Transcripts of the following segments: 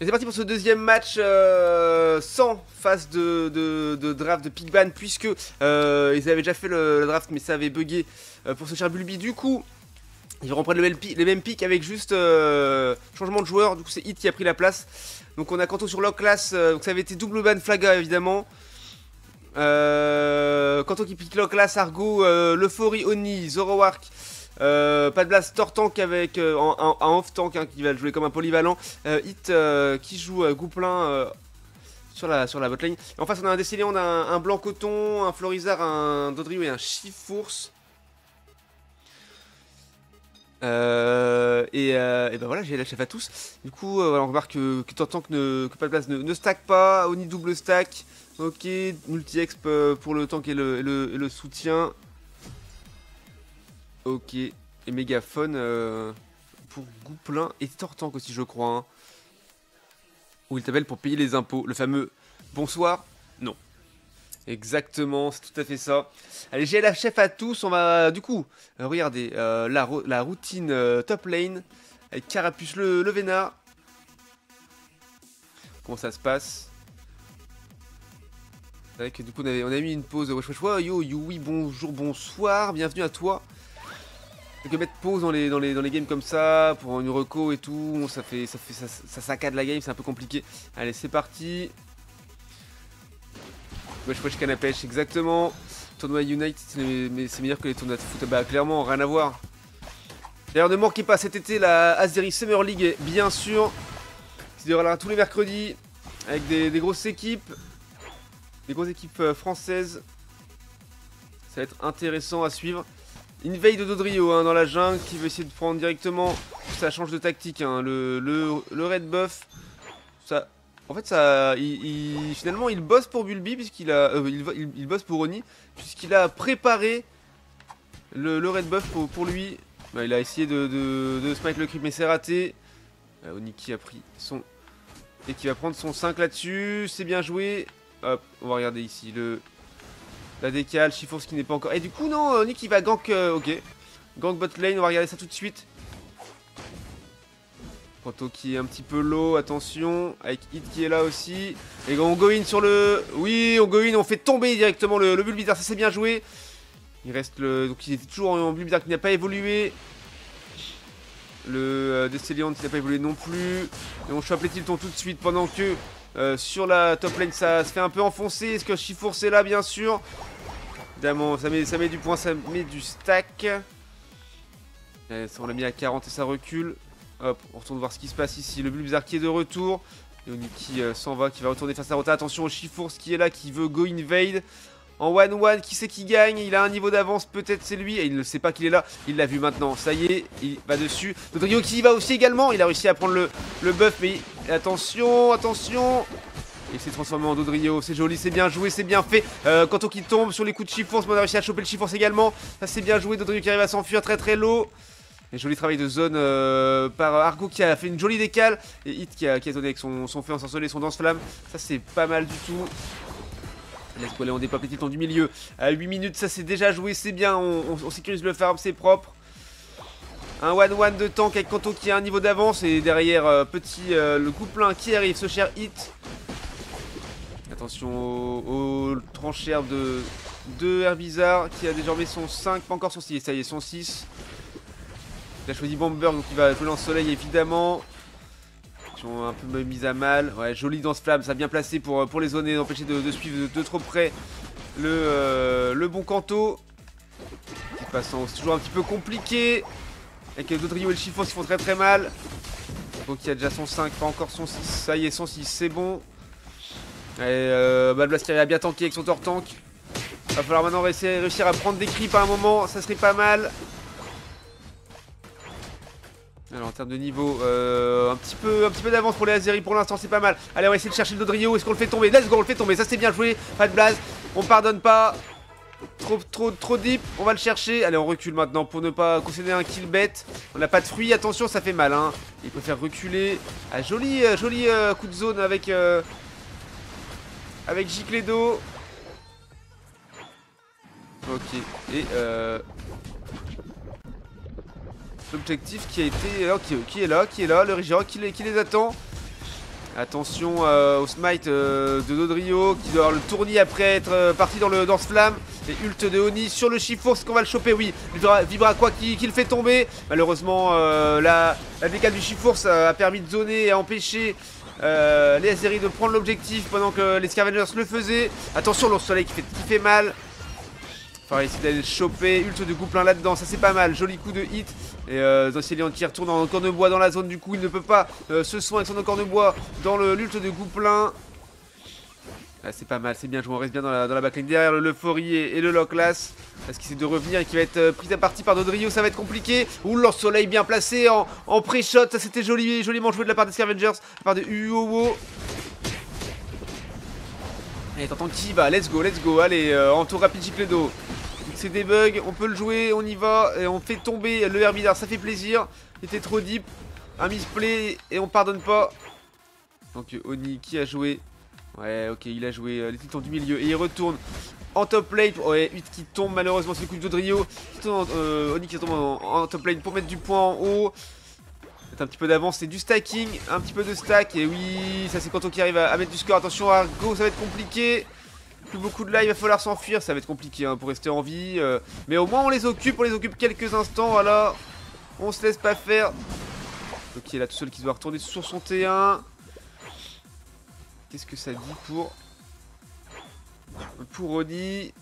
Et c'est parti pour ce deuxième match sans phase de draft de Pigban, puisque ils avaient déjà fait le draft mais ça avait bugué pour ce cher Bulby. Du coup ils vont reprendre les mêmes picks avec juste changement de joueur. Du coup c'est Hit qui a pris la place. Donc on a Kanto sur leur classe, donc ça avait été double ban Flaga évidemment. Kanto qui pique leur classe, Argo, Leufori, Oni, Zoroark. Pas de blast Tortank avec un off-tank hein, qui va jouer comme un polyvalent. Hit qui joue Gouplin sur la botlane. En face on a un Décélion, un Blanc Coton, un Florizard, un Dodrio et un Chifours. Et ben voilà, j'ai la chef à tous. Du coup, on remarque que Tortank que pas de blast ne stack pas. Oni double stack. Ok, multi-exp pour le tank et le soutien. Ok, et mégaphone pour Gouplin et Tortank aussi je crois hein. Où il t'appelle pour payer les impôts, le fameux bonsoir. Non, exactement, c'est tout à fait ça. Allez, j'ai la chef à tous, on va du coup regarder la routine top lane avec Carapuce le vénard. Comment ça se passe? C'est vrai que du coup on a mis une pause. Wesh wesh wesh, yo oui, bonjour, bonsoir, bienvenue à toi. Donc mettre pause dans les games comme ça, pour une reco et tout, ça saccade la game, c'est un peu compliqué. Allez, c'est parti. Wesh wesh canapèche, exactement. Tournoi Unite, mais c'est meilleur que les tournois de foot. Bah clairement, rien à voir. D'ailleurs, ne manquez pas cet été la Azeri Summer League, bien sûr. Il y aura là tous les mercredis, avec des grosses équipes. Des grosses équipes françaises. Ça va être intéressant à suivre. Une veille de Dodrio hein, dans la jungle qui veut essayer de prendre directement. Ça change de tactique hein. Le red buff. Ça, en fait ça, finalement il bosse pour Bulby puisqu'il a, il bosse pour Oni puisqu'il a préparé le red buff pour lui. Bah, il a essayé de smite le creep mais c'est raté. Oni qui a pris son et qui va prendre son 5 là-dessus. C'est bien joué. Hop, on va regarder ici la décale, Chifours qui n'est pas encore... Et du coup non, Nick il va gank, ok. Gank bot lane, on va regarder ça tout de suite. Kanto qui est un petit peu low, attention. Avec Hit qui est là aussi. Et on go in sur le... Oui, on go in, on fait tomber directement le Bulbizarre, ça c'est bien joué. Il reste le... Donc il est toujours en Bulbizarre qui n'a pas évolué. Le Décélion qui n'a pas évolué non plus. Et on chope les tiltons tout de suite pendant que... sur la top lane ça se fait un peu enfoncer. Est-ce que Chifours est là bien sûr? Évidemment ça met du point, ça met du stack. On l'a mis à 40 et ça recule. Hop, on retourne voir ce qui se passe ici. Le Bulbizarre qui est de retour. Et Oni qui s'en va, qui va retourner face à Rota. Attention au Chifours qui est là, qui veut go invade. En 1-1, qui c'est qui gagne? Il a un niveau d'avance, peut-être c'est lui. Et il ne sait pas qu'il est là. Il l'a vu maintenant. Ça y est, il va dessus. Dodrio qui y va aussi également. Il a réussi à prendre le buff. Mais attention, attention. Il s'est transformé en Dodrio. C'est joli, c'est bien joué, c'est bien fait. Kanto qui tombe sur les coups de Chifours. On a réussi à choper le Chifours également. Ça c'est bien joué. Dodrio qui arrive à s'enfuir très très low. Et joli travail de zone par Argo qui a fait une jolie décale. Et Hit qui a zoné avec son feu ensorcelé, son danse-flamme. Ça c'est pas mal du tout. Let's go, allez, on déploie les titans du milieu. À 8 minutes, ça c'est déjà joué, c'est bien. On sécurise le farm, c'est propre. Un 1-1 de tank avec Kanto qui a un niveau d'avance. Et derrière, le Gouplin qui arrive, ce cher Hit. Attention au tranchère de Herbizarre qui a désormais son 5, pas encore son 6, ça y est, son 6. Il a choisi Bomber, donc il va jouer en soleil évidemment. Un peu mise à mal. Ouais, joli dans ce flamme, ça a bien placé pour les zones et empêcher de suivre de trop près le bon Kanto. Qui passe en... C'est toujours un petit peu compliqué. Avec Dodrio et le Chifours qui font très très mal. Donc il a déjà son 5, pas encore son 6. Ça y est, son 6, c'est bon. Et Balblast qui arrive à bien tanker avec son Tortank. Va falloir maintenant réussir à prendre des creeps à un moment, ça serait pas mal. Alors en termes de niveau, un petit peu d'avance pour les Azeri pour l'instant, c'est pas mal. Allez, on va essayer de chercher le Dodrio, est-ce qu'on le fait tomber? Let's go, on le fait tomber, ça c'est bien joué, pas de blaze, on pardonne pas. Trop deep, on va le chercher. Allez, on recule maintenant pour ne pas concéder un kill bête. On n'a pas de fruits, attention, ça fait mal hein. Il préfère reculer. Ah, joli coup de zone avec Gicledo. Ok, et l'objectif qui a été... qui est là, le Régent qui les attend. Attention au smite de Dodrio qui doit avoir le tournis après être parti dans ce flamme. Et ult de Oni sur le Chifours, est-ce qu'on va le choper? Oui, Vibra quoi qui le fait tomber. Malheureusement la décale du Chifours a permis de zoner et a empêché les Azeri de prendre l'objectif pendant que les Scavengers le faisaient. Attention l'ours soleil qui fait mal. Enfin, essayer d'aller le choper. Ult de Gouplin là-dedans, ça c'est pas mal. Joli coup de hit. Et Zocélian qui retourne en corne-bois dans la zone. Du coup, il ne peut pas se soigner avec son corne-bois dans l'ult de Gouplin. Ah, c'est pas mal, c'est bien joué. On reste bien dans la backline derrière l'euphorie et le Loclas. Est-ce qu'il essaie de revenir et qui va être pris à partie par Dodrio? Ça va être compliqué. Ouh, le soleil bien placé en pré-shot. Ça c'était joliment joué de la part des Scavengers, de la part de Uowo. Allez, t'entends qui va? Let's go. Allez, en tour rapide Gicledo. C'est des bugs, on peut le jouer, on y va. Et on fait tomber le Herbidar, ça fait plaisir. C'était trop deep. Un misplay et on pardonne pas. Donc Oni qui a joué. Ouais, ok, il a joué les titans du milieu. Et il retourne en top lane. Ouais, 8 qui tombe malheureusement, c'est le coup de Dodrio. Oni qui tombe en top lane pour mettre du point en haut. Un petit peu d'avance, c'est du stacking, un petit peu de stack. Et oui, ça c'est quand on qui arrive à mettre du score. Attention Argo, ça va être compliqué. Plus beaucoup de là, il va falloir s'enfuir, ça va être compliqué hein, pour rester en vie. Mais au moins on les occupe quelques instants, voilà. On se laisse pas faire. Ok, là tout seul qui doit retourner sur son T1. Qu'est-ce que ça dit pour Oni?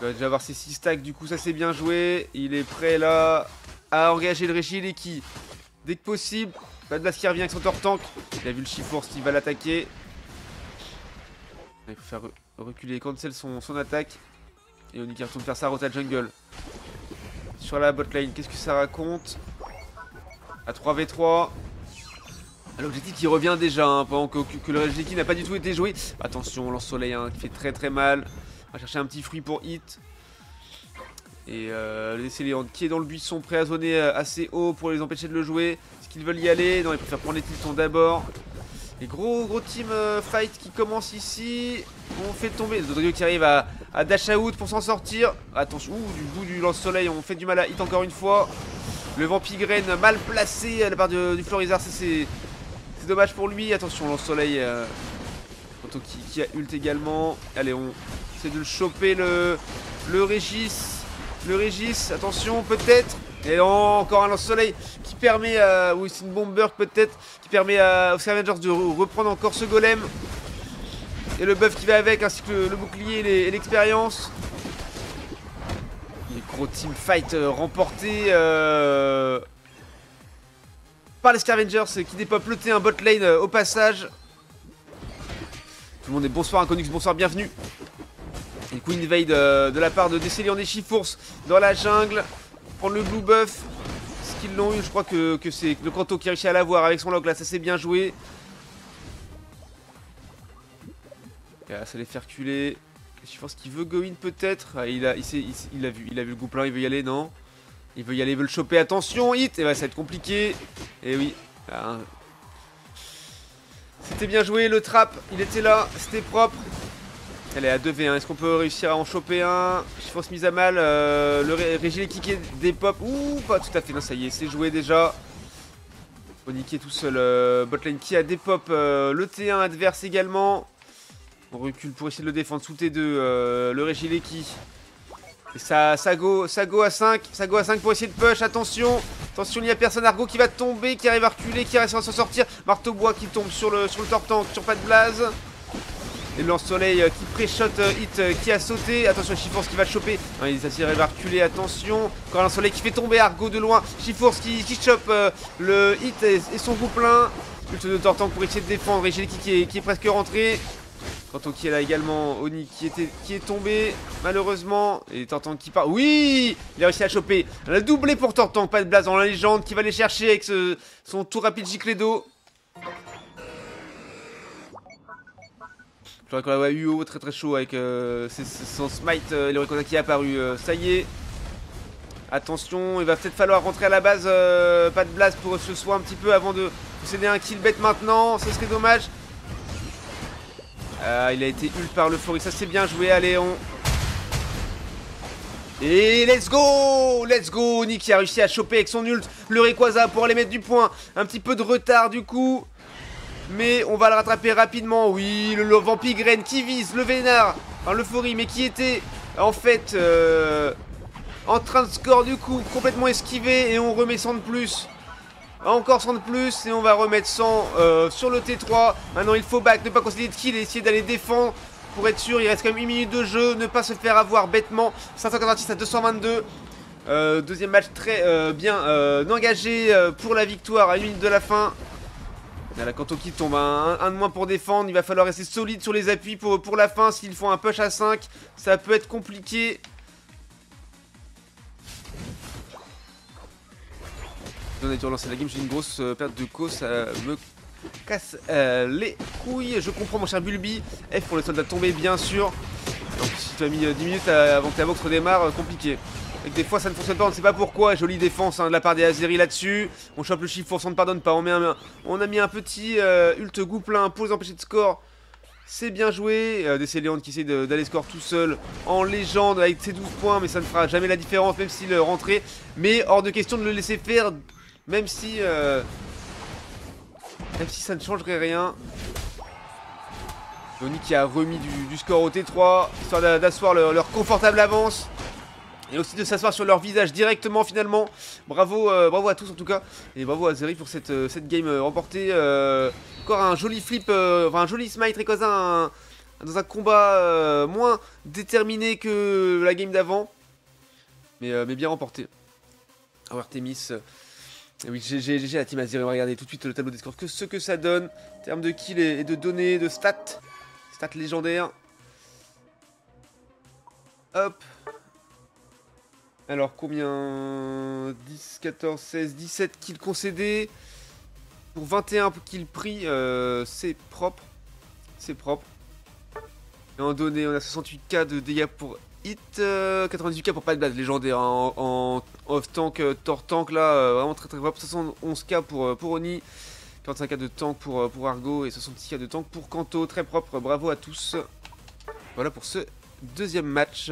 Il va déjà avoir ses 6 stacks, du coup ça c'est bien joué. Il est prêt là à engager le Régie Leki dès que possible. Pas de Blast qui revient avec son Tortank. Il a vu le Chifours qui va l'attaquer. Il faut faire reculer et cancel son attaque. Et Oni qui retourne faire sa rota jungle. Sur la bot lane, qu'est-ce que ça raconte? À 3v3. L'objectif qui revient déjà, hein, pendant que le Régie n'a pas du tout été joué. Attention, lance soleil hein, qui fait très mal. On va chercher un petit fruit pour hit. Et les Céléantes qui est dans le buisson, prêt à zoner assez haut pour les empêcher de le jouer. Est-ce qu'ils veulent y aller? Non, ils préfèrent prendre les tiltons d'abord. Et gros team fight qui commence ici. On fait tomber Dodrio qui arrive à dash out pour s'en sortir. Attention, du bout du lance-soleil, on fait du mal à hit encore une fois. Le Vampigraine mal placé à la part du Florizard, c'est dommage pour lui. Attention, lance-soleil qui a ult également. Allez, on essaie de le choper, le Régis. Le Régis, attention, peut-être. Et encore un lance-soleil qui permet oui, c'est une bomber peut-être, qui permet aux Scavengers de reprendre encore ce golem. Et le buff qui va avec, ainsi que le bouclier et l'expérience. Et gros team fight remporté par les Scavengers qui dépopent le T1 bot lane au passage. Tout le monde est bonsoir Inconux, bonsoir, bienvenue. Et Queen Invade de la part de Décélion des Chifours dans la jungle. Prendre le blue buff. Est-ce qu'ils l'ont eu? Je crois que c'est le Kanto qui a réussi à l'avoir avec son log là, ça s'est bien joué. Et là, ça les fait reculer. Je pense qu'il veut go in peut-être. Ah, il a vu le Gouplin, il veut y aller, non? Il veut y aller, il veut le choper. Attention, hit. Et bah, ça va être compliqué. Et oui. Ah, c'était bien joué, le trap, il était là, c'était propre. Elle est à 2v1, est-ce qu'on peut réussir à en choper un? Je pense mise à mal, le Régie qui est des pop. Ouh, pas tout à fait, non ça y est, c'est joué déjà. Oni qui est tout seul, botlane qui a des pop, le T1 adverse également. On recule pour essayer de le défendre sous T2, le Régie qui. Et ça go à 5, pour essayer de push, attention, il n'y a personne, Argo qui va tomber, qui arrive à reculer, qui arrive à s'en sortir, Marteau Bois qui tombe sur le Tortank, sur pas de blaze. Et le lance-soleil qui pré-shot hit qui a sauté, attention Chifours qui va le choper, non, il arrive à reculer, attention, encore un lance-soleil qui fait tomber Argo de loin, Chifours qui chope le hit et son Gouplin, ult de Tortank pour essayer de défendre, Régie qui est presque rentré. Kanto qui est là également, Oni qui est tombé malheureusement, et Tortank qui part, oui, il a réussi à choper, on a doublé pour Tortank, pas de blaze dans la légende, qui va les chercher avec son tour rapide Gicledo. Je crois qu'on l'a eu très chaud avec son smite, l'Euricona qui est apparu, ça y est. Attention, il va peut-être falloir rentrer à la base, pas de blaze pour ce soir un petit peu avant de posséder un kill bet maintenant, ce serait dommage. Il a été ult par le Floris, ça c'est bien joué, allez Et let's go! Let's go! Oni qui a réussi à choper avec son ult le Rayquaza pour aller mettre du point. Un petit peu de retard du coup. Mais on va le rattraper rapidement. Oui, le Vampigren qui vise le Vénard. Enfin, l'Euphorie, mais qui était en fait en train de score du coup. Complètement esquivé et on remet 100 de plus. Encore 100 de plus et on va remettre 100 sur le T3. Maintenant il faut back, ne pas concéder de kill et essayer d'aller défendre. Pour être sûr, il reste quand même 1 minute de jeu. Ne pas se faire avoir bêtement. 586 à 222. Deuxième match très bien engagé pour la victoire à 1 minute de la fin. Là, quand Toki tombe à 1 de moins pour défendre, il va falloir rester solide sur les appuis pour la fin. S'ils font un push à 5, ça peut être compliqué. On a dû relancer la game, j'ai une grosse perte de co, ça me casse les couilles. Je comprends mon cher Bulby. F pour le soldat tombé bien sûr. Donc si tu as mis 10 minutes avant que ta box redémarre, compliqué. Et que des fois ça ne fonctionne pas, on ne sait pas pourquoi. Jolie défense de la part des Azeri là-dessus. On chope le chiffre, on ne pardonne pas. On a mis un petit ult gouplin pour les empêcher de score. C'est bien joué. Décéléon qui essaie d'aller score tout seul en légende avec ses 12 points. Mais ça ne fera jamais la différence, même s'il rentrait. Mais hors de question de le laisser faire. Même si ça ne changerait rien. Oni qui a remis du score au T3, histoire d'asseoir leur confortable avance. Et aussi de s'asseoir sur leur visage directement finalement. Bravo, bravo à tous en tout cas. Et bravo à Zeri pour cette game remportée. Encore un joli flip, enfin un joli smite Rayquaza dans un combat moins déterminé que la game d'avant. Mais bien remporté. Artemis. Oui, GG la team Azeri. On va regarder tout de suite le tableau des scores. Ce que ça donne en termes de kills et de données, de stats. Stats légendaires. Hop. Alors combien 10, 14, 16, 17 kills concédés. Pour 21 kills pris, c'est propre. C'est propre. Et en données, on a 68k de dégâts pour hit, 98k pour pas de blast légendaire hein, en off-tank, tor-tank là, vraiment très propre. 71k pour Oni, 45k de tank pour Argo et 66k de tank pour Kanto, très propre, bravo à tous. Voilà pour ce deuxième match.